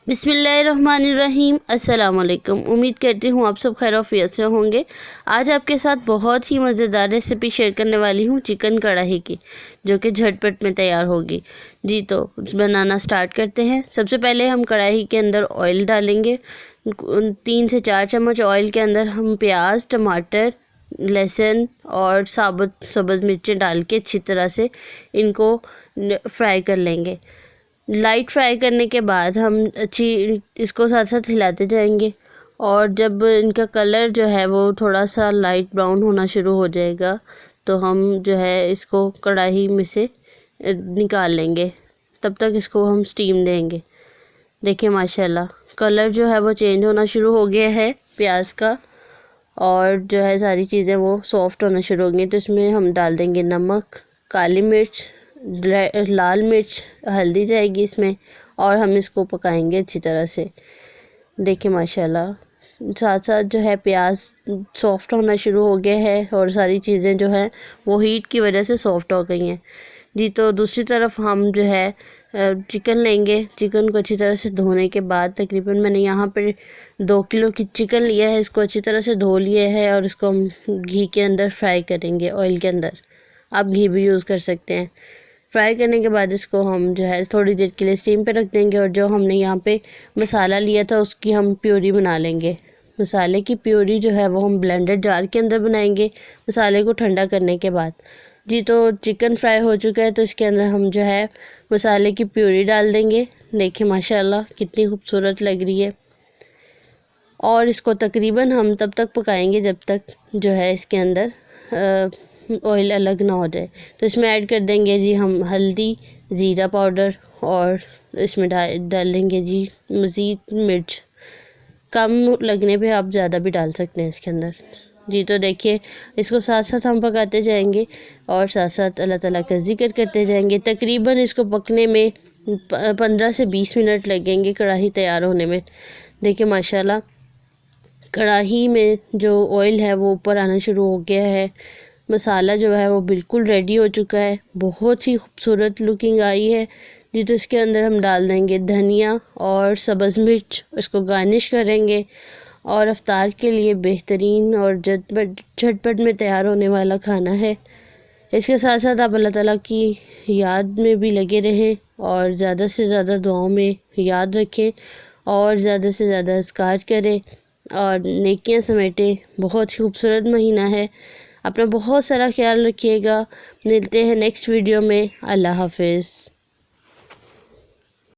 बिस्मिल्लाहिर्रहमानिर्रहीम। अस्सलाम वालेकुम। उम्मीद करती हूँ आप सब खैर आफियत से होंगे। आज आपके साथ बहुत ही मज़ेदार रेसिपी शेयर करने वाली हूँ चिकन कढ़ाई की, जो कि झटपट में तैयार होगी। जी तो बनाना स्टार्ट करते हैं। सबसे पहले हम कढ़ाई के अंदर ऑयल डालेंगे। 3 से 4 चम्मच ऑयल के अंदर हम प्याज, टमाटर, लहसुन और साबुत सब्ज़ मिर्चें डाल के अच्छी तरह से इनको फ्राई कर लेंगे। लाइट फ्राई करने के बाद हम इसको साथ साथ हिलाते जाएंगे, और जब इनका कलर जो है वो थोड़ा सा लाइट ब्राउन होना शुरू हो जाएगा तो हम जो है इसको कढ़ाई में से निकाल लेंगे। तब तक इसको हम स्टीम देंगे। देखिए माशाल्लाह कलर जो है वो चेंज होना शुरू हो गया है प्याज का, और जो है सारी चीज़ें वो सॉफ्ट होना शुरू हो गई। तो इसमें हम डाल देंगे नमक, काली मिर्च, लाल मिर्च, हल्दी जाएगी इसमें, और हम इसको पकाएंगे अच्छी तरह से। देखिए माशाल्लाह साथ साथ जो है प्याज सॉफ्ट होना शुरू हो गया है, और सारी चीज़ें जो है वो हीट की वजह से सॉफ्ट हो गई हैं। जी तो दूसरी तरफ हम जो है चिकन लेंगे। चिकन को अच्छी तरह से धोने के बाद, तकरीबन मैंने यहाँ पर 2 किलो की चिकन लिया है। इसको अच्छी तरह से धो लिया है, और इसको हम घी के अंदर फ्राई करेंगे, ऑयल के अंदर। आप घी भी यूज़ कर सकते हैं। फ्राई करने के बाद इसको हम जो है थोड़ी देर के लिए स्टीम पे रख देंगे, और जो हमने यहाँ पे मसाला लिया था उसकी हम प्यूरी बना लेंगे। मसाले की प्यूरी जो है वो हम ब्लेंडर जार के अंदर बनाएंगे, मसाले को ठंडा करने के बाद। जी तो चिकन फ्राई हो चुका है, तो इसके अंदर हम जो है मसाले की प्यूरी डाल देंगे। देखिए माशाल्लाह कितनी खूबसूरत लग रही है। और इसको तकरीबन हम तब तक पकाएंगे जब तक जो है इसके अंदर ऑयल अलग ना हो जाए। तो इसमें ऐड कर देंगे जी हम हल्दी, ज़ीरा पाउडर, और इसमें डालेंगे जी मज़ीद मिर्च। कम लगने पे आप ज़्यादा भी डाल सकते हैं इसके अंदर। जी तो देखिए इसको साथ साथ हम पकाते जाएंगे, और साथ साथ अल्लाह ताला का ज़िक्र करते जाएंगे। तकरीबन इसको पकने में 15 से 20 मिनट लगेंगे कढ़ाई तैयार होने में। देखिए माशाल्लाह कढ़ाई में जो ऑयल है वो ऊपर आना शुरू हो गया है। मसाला जो है वो बिल्कुल रेडी हो चुका है, बहुत ही खूबसूरत लुकिंग आई है। जी तो इसके अंदर हम डाल देंगे धनिया और सब्ज़ मिर्च, उसको गार्निश करेंगे। और अफ्तार के लिए बेहतरीन और झटपट में तैयार होने वाला खाना है। इसके साथ साथ आप अल्लाह ताला की याद में भी लगे रहें, और ज़्यादा से ज़्यादा दुआओं में याद रखें, और ज़्यादा से ज़्यादा अज़कार करें और नेकियां समेटें। बहुत ही खूबसूरत महीना है। अपना बहुत सारा ख्याल रखिएगा। मिलते हैं नेक्स्ट वीडियो में। अल्लाह हाफ़िज़।